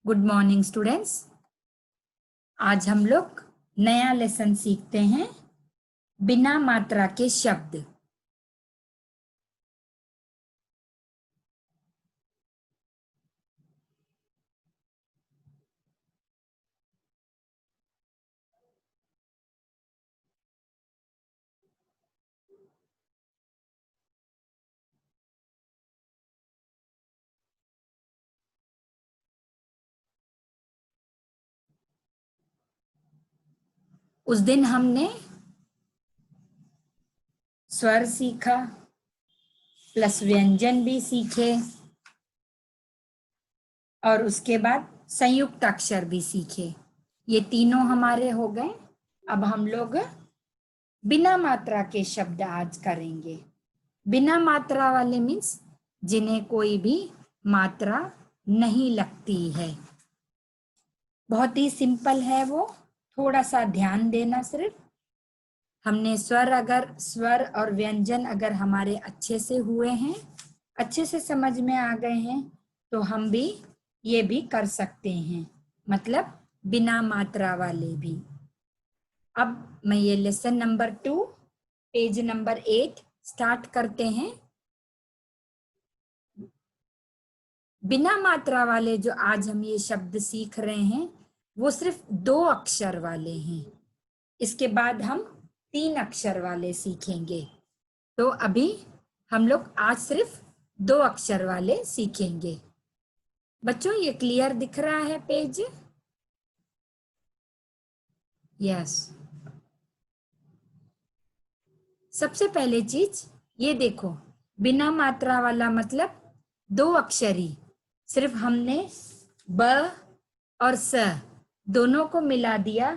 Good morning students. आज हम लोग नया लेसन सीखते हैं, बिना मात्रा के शब्द। उस दिन हमने स्वर सीखा, प्लस व्यंजन भी सीखे, और उसके बाद संयुक्त अक्षर भी सीखे। ये तीनों हमारे हो गए। अब हम लोग बिना मात्रा के शब्द आज करेंगे। बिना मात्रा वाले मीन्स जिन्हें कोई भी मात्रा नहीं लगती है। बहुत ही सिंपल है वो, थोड़ा सा ध्यान देना। सिर्फ हमने स्वर और व्यंजन अगर हमारे अच्छे से हुए हैं, अच्छे से समझ में आ गए हैं, तो हम भी ये भी कर सकते हैं, मतलब बिना मात्रा वाले भी। अब मैं ये lesson number 2 page number 8 start करते हैं। बिना मात्रा वाले जो आज हम ये शब्द सीख रहे हैं वो सिर्फ 2 अक्षर वाले हैं। इसके बाद हम 3 अक्षर वाले सीखेंगे। तो अभी हम लोग आज सिर्फ 2 अक्षर वाले सीखेंगे। बच्चों ये क्लियर दिख रहा है पेज? यस। सबसे पहले चीज ये देखो, बिना मात्रा वाला मतलब 2 अक्षरी। सिर्फ हमने ब और स दोनों को मिला दिया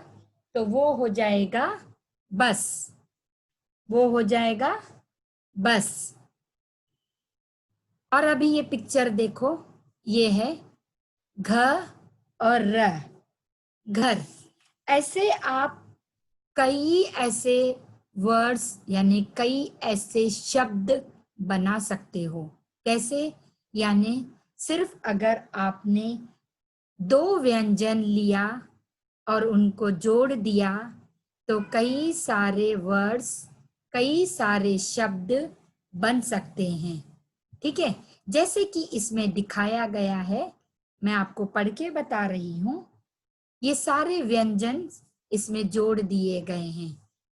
तो वो हो जाएगा बस। वो हो जाएगा बस। और अभी ये पिक्चर देखो, ये है घ और र, घर। ऐसे आप कई ऐसे वर्ड्स यानी कई ऐसे शब्द बना सकते हो। कैसे? यानी सिर्फ अगर आपने 2 व्यंजन लिया और उनको जोड़ दिया तो कई सारे वर्ड्स, कई सारे शब्द बन सकते हैं। ठीक है, जैसे कि इसमें दिखाया गया है, मैं आपको पढ़ के बता रही हूं। ये सारे व्यंजन इसमें जोड़ दिए गए हैं,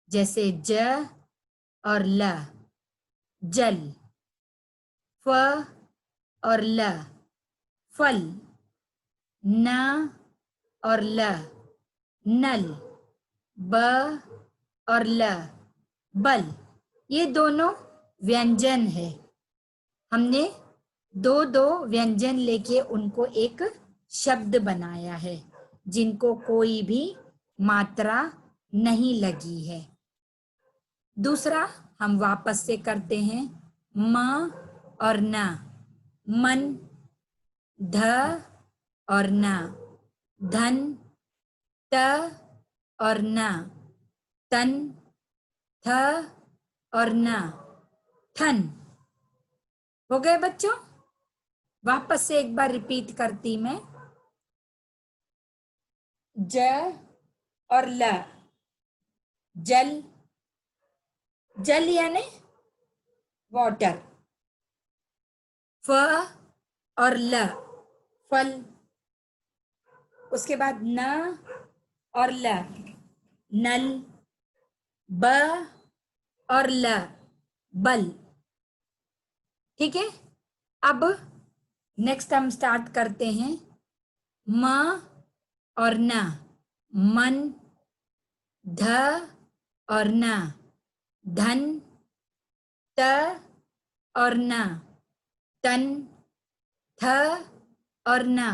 जैसे ज और ल, जल। फ और ल, फल। न और ल, नल। ब और ल, बल। ये दोनों व्यंजन है। हमने 2 व्यंजन लेके उनको एक शब्द बनाया है, जिनको कोई भी मात्रा नहीं लगी है। दूसरा हम वापस से करते हैं, म और न, मन। ध और न, धन। त और न, तन। थ और न, थन। हो गए बच्चों? वापस से एक बार रिपीट करती मैं। ज और ल, जल। जल यानी वाटर। फ और ल, फल। उसके बाद न और ल, नल। ब और ल, बल। ठीक है, अब नेक्स्ट हम स्टार्ट करते हैं। म और न, मन। ध और न, धन। त और न, तन। थ और न,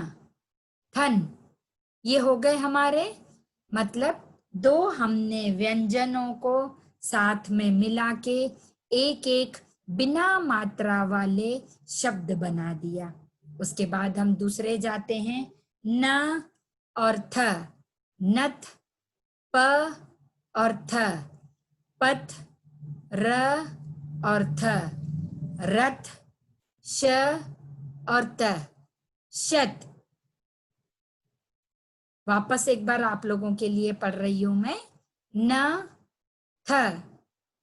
थन। ये हो गए हमारे, मतलब 2 हमने व्यंजनों को साथ में मिला के एक एक बिना मात्रा वाले शब्द बना दिया। उसके बाद हम दूसरे जाते हैं, न और थ, नथ। प और थ, पथ। र और थ, रथ। श और त, शत। वापस एक बार आप लोगों के लिए पढ़ रही हूं मैं। न थ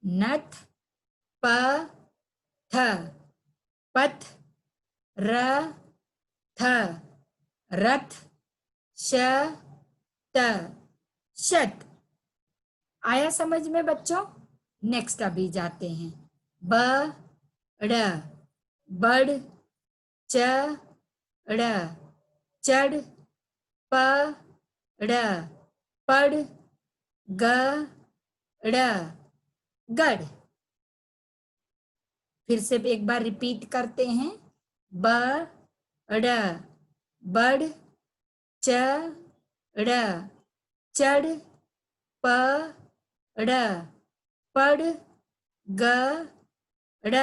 नथ, प थ पथ, र थ रथ, श त शत। आया समझ में बच्चों? नेक्स्ट अभी जाते हैं। ब ड़ बड़, च ड़ चढ़, प ड़ पढ़, ग ड़ गढ़। फिर से एक बार रिपीट करते हैं। ब ड़ बड़, च ड़ चढ़, प ड़ पढ़, ग ड़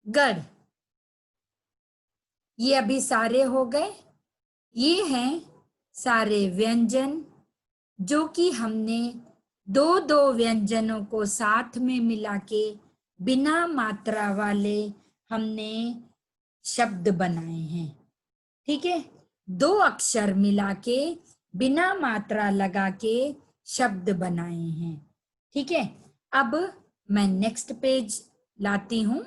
गढ़। ये अभी सारे हो गए। ये हैं सारे व्यंजन जो कि हमने दो दो व्यंजनों को साथ में मिला के बिना मात्रा वाले हमने शब्द बनाए हैं। ठीक है, दो अक्षर मिला के बिना मात्रा लगा के शब्द बनाए हैं। ठीक है, अब मैं नेक्स्ट पेज लाती हूं।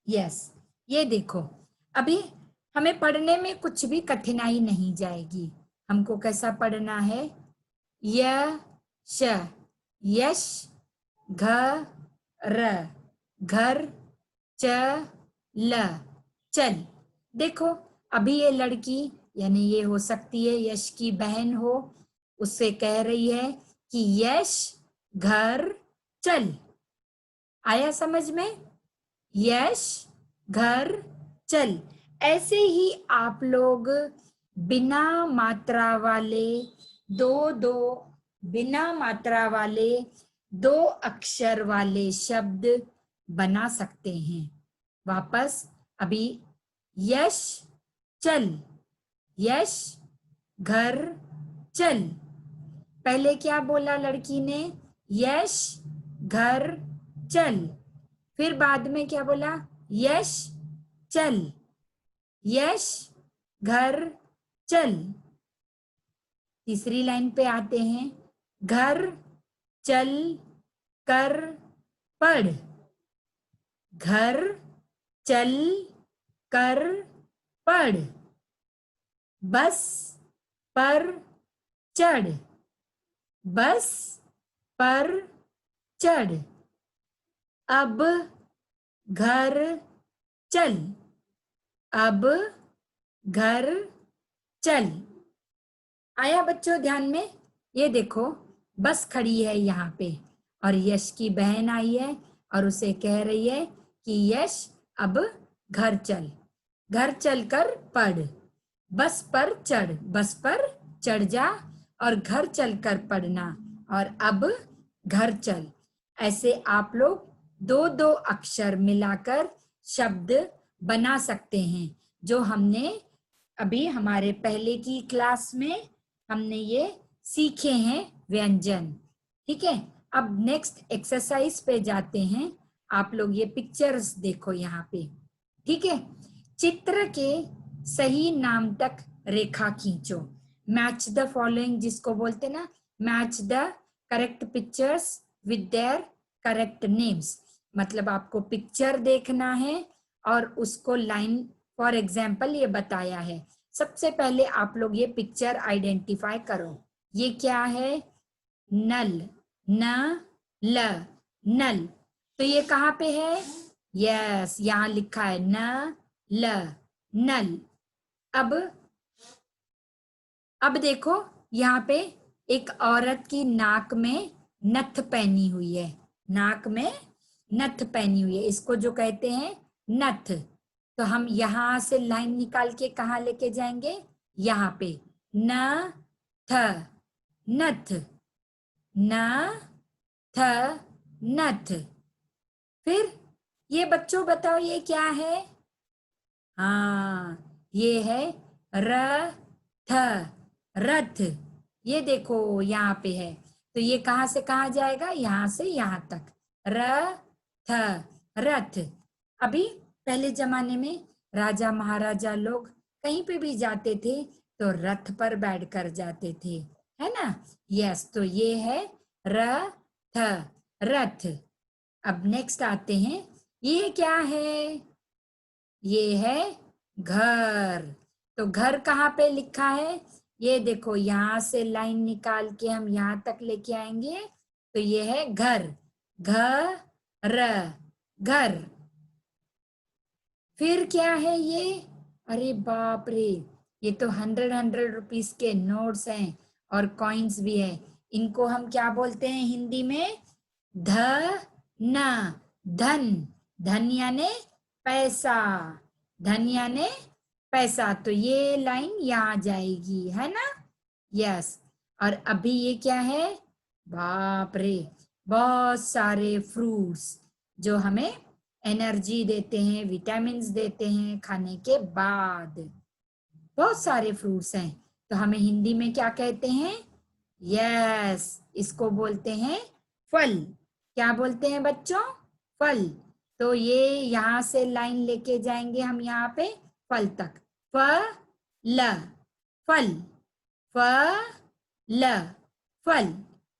यस, ये देखो, अभी हमें पढ़ने में कुछ भी कठिनाई नहीं जाएगी। हमको कैसा पढ़ना है? यश, यश, घर, घर, चल, चल। देखो, अभी ये लड़की यानी ये हो सकती है यश की बहन हो, उससे कह रही है कि यश घर चल। आया समझ में? यश घर चल। ऐसे ही आप लोग बिना मात्रा वाले दो दो बिना मात्रा वाले दो अक्षर वाले शब्द बना सकते हैं। वापस अभी यश चल, यश घर चल। पहले क्या बोला लड़की ने? यश घर चल। फिर बाद में क्या बोला? यश चल, यश घर चल। तीसरी लाइन पे आते हैं। घर चल कर पढ़, घर चल कर पढ़। बस पर चढ़, बस पर चढ़। अब घर चल, अब घर चल। आया बच्चों ध्यान में? ये देखो, बस खड़ी है यहाँ पे और यश की बहन आई है और उसे कह रही है कि यश अब घर चल, घर चल कर पढ़। बस पर चढ़, बस पर चढ़ जा और घर चल कर पढ़ना। और अब घर चल। ऐसे आप लोग दो दो अक्षर मिलाकर शब्द बना सकते हैं, जो हमने अभी हमारे पहले की क्लास में हमने ये सीखे हैं व्यंजन। ठीक है, अब नेक्स्ट एक्सरसाइज पे जाते हैं। आप लोग ये पिक्चर्स देखो यहाँ पे। ठीक है, चित्र के सही नाम तक रेखा खींचो। मैच द फॉलोइंग, जिसको बोलते ना, match the correct pictures with their correct names. मतलब आपको पिक्चर देखना है और उसको लाइन, फॉर एग्जाम्पल ये बताया है। सबसे पहले आप लोग ये पिक्चर आइडेंटिफाई करो। ये क्या है? नल, न ल, नल। तो ये कहाँ पे है? यस, यहाँ लिखा है न ल, नल। अब देखो, यहाँ पे एक औरत की नाक में नथ पहनी हुई है, नाक में नथ पहनी हुई है, इसको जो कहते हैं नथ। तो हम यहां से लाइन निकाल के कहाँ लेके जाएंगे? यहाँ पे न थ, नथ, न थ नथ। फिर ये बच्चों बताओ ये क्या है? हाँ, ये है रथ, रथ। ये देखो यहाँ पे है। तो ये कहाँ से कहाँ जाएगा, यहाँ से यहाँ तक, रथ, रथ। अभी पहले जमाने में राजा महाराजा लोग कहीं पे भी जाते थे तो रथ पर बैठ कर जाते थे, है ना। यस, तो ये है रथ, रथ। अब नेक्स्ट आते हैं, ये क्या है, ये है घर। तो घर कहाँ पे लिखा है, ये देखो, यहां से लाइन निकाल के हम यहाँ तक लेके आएंगे तो ये है घर, घर, घर। फिर क्या है ये, अरे बाप रे, ये तो 100 रुपीस के नोट्स हैं और कॉइन्स भी है। इनको हम क्या बोलते हैं हिंदी में, धन, धन, धन यानी पैसा, धन यानी पैसा। तो ये लाइन यहाँ जाएगी, है ना। यस, और अभी ये क्या है, बाप रे, बहुत सारे फ्रूट्स जो हमें एनर्जी देते हैं, विटामिन्स देते हैं खाने के बाद। बहुत सारे फ्रूट्स हैं, तो हमें हिंदी में क्या कहते हैं, यस, इसको बोलते हैं फल। क्या बोलते हैं बच्चों, फल। तो ये यहाँ से लाइन लेके जाएंगे हम यहाँ पे फल तक, फल, फल, फल, फल।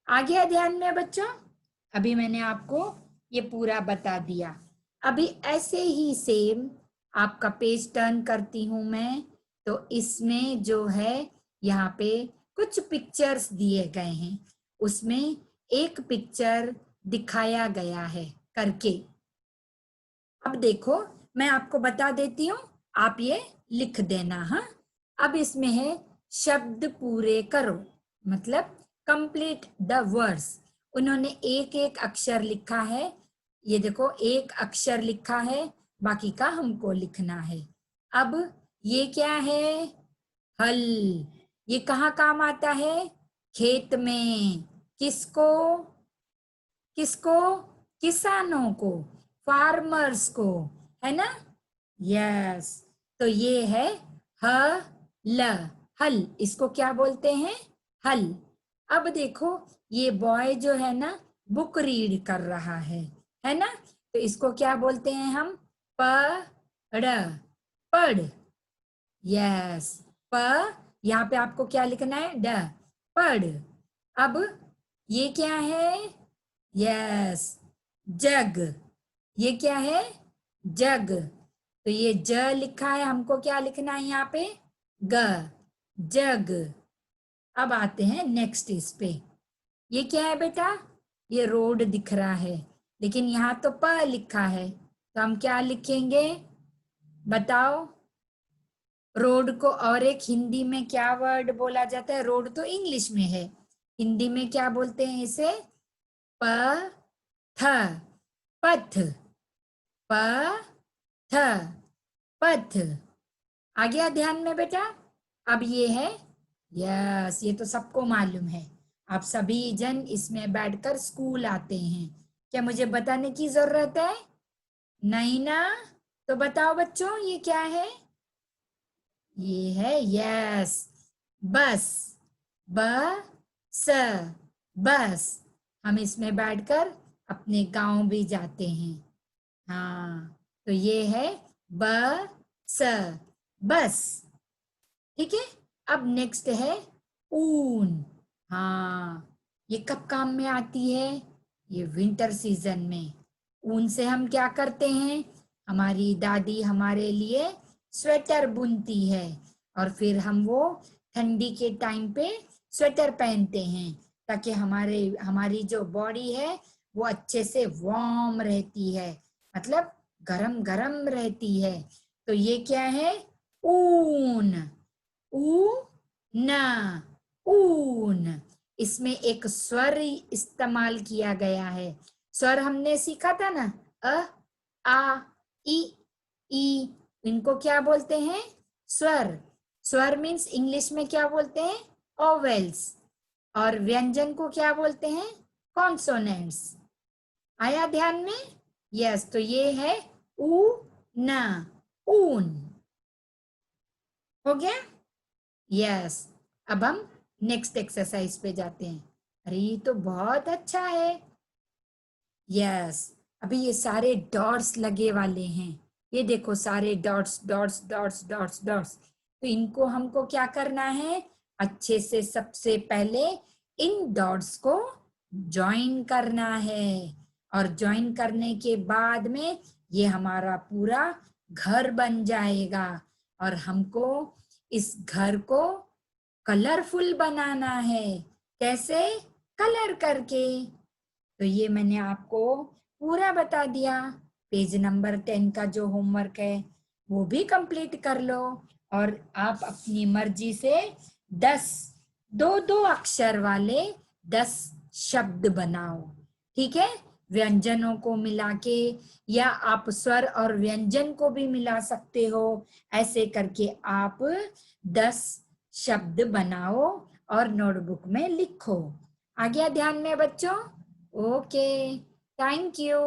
आ गया ध्यान में बच्चों। अभी मैंने आपको ये पूरा बता दिया। अभी ऐसे ही सेम आपका पेज टर्न करती हूं मैं, तो इसमें जो है यहाँ पे कुछ पिक्चर्स दिए गए हैं, उसमें एक पिक्चर दिखाया गया है करके। अब देखो, मैं आपको बता देती हूँ, आप ये लिख देना। हाँ, अब इसमें है शब्द पूरे करो, मतलब कंप्लीट द वर्ड्स। उन्होंने एक एक अक्षर लिखा है, ये देखो एक अक्षर लिखा है, बाकी का हमको लिखना है। अब ये क्या है, हल। ये कहाँ काम आता है, खेत में। किसको, किसको, किसानों को, फार्मर्स को, है ना। यस, तो ये है हल, हल। इसको क्या बोलते हैं, हल। अब देखो, ये बॉय जो है ना बुक रीड कर रहा है ना। तो इसको क्या बोलते हैं हम, पढ़, पढ़। यस, प, यहाँ पे आपको क्या लिखना है, ड, पढ़। अब ये क्या है, यस, जग। ये क्या है, जग। तो ये ज लिखा है, हमको क्या लिखना है यहाँ पे, ग, जग। अब आते हैं नेक्स्ट इस पे, ये क्या है बेटा, ये रोड दिख रहा है, लेकिन यहाँ तो प लिखा है, तो हम क्या लिखेंगे बताओ। रोड को और एक हिंदी में क्या वर्ड बोला जाता है, रोड तो इंग्लिश में है, हिंदी में क्या बोलते हैं इसे, प, थ, पथ, प, थ, पथ। आ गया ध्यान में बेटा। अब ये है, यस, ये तो सबको मालूम है, आप सभी जन इसमें बैठकर स्कूल आते हैं, क्या मुझे बताने की जरूरत है, नहीं ना। तो बताओ बच्चों, ये क्या है, ये है, यस, बस, ब, स, बस। हम इसमें बैठकर अपने गांव भी जाते हैं। हाँ, तो ये है ब, स, बस। ठीक है। अब नेक्स्ट है ऊन। हाँ, ये कब काम में आती है, ये विंटर सीजन में। ऊन से हम क्या करते हैं, हमारी दादी हमारे लिए स्वेटर बुनती है, और फिर हम वो ठंडी के टाइम पे स्वेटर पहनते हैं, ताकि हमारी जो बॉडी है वो अच्छे से वार्म रहती है, मतलब गरम गरम रहती है। तो ये क्या है, ऊन, ऊ, ना, ऊन। इसमें एक स्वर इस्तेमाल किया गया है। स्वर हमने सीखा था ना, अ, आ, ई। इनको क्या बोलते हैं, स्वर। स्वर मीन्स इंग्लिश में क्या बोलते हैं, ओवेल्स। और व्यंजन को क्या बोलते हैं, कॉन्सोनेंट्स। आया ध्यान में। यस, तो ये है ऊ, ना, ऊन। हो गया। यस, अब हम नेक्स्ट एक्सरसाइज पे जाते हैं। अरे ये तो बहुत अच्छा है। यस, अभी ये सारे डॉट्स लगे वाले हैं। ये देखो सारे dots dots dots dots dots. तो इनको हमको क्या करना है, अच्छे से सबसे पहले इन डॉट्स को ज्वाइन करना है। और ज्वाइन करने के बाद में ये हमारा पूरा घर बन जाएगा। और हमको इस घर को कलरफुल बनाना है। कैसे? कलर करके। तो ये मैंने आपको पूरा बता दिया। पेज नंबर 10 का जो होमवर्क है वो भी कंप्लीट कर लो। और आप अपनी मर्जी से 10 दो दो अक्षर वाले 10 शब्द बनाओ। ठीक है? व्यंजनों को मिला के, या आप स्वर और व्यंजन को भी मिला सकते हो। ऐसे करके आप 10 शब्द बनाओ और नोटबुक में लिखो। आ गया ध्यान में बच्चों? Okay, thank you.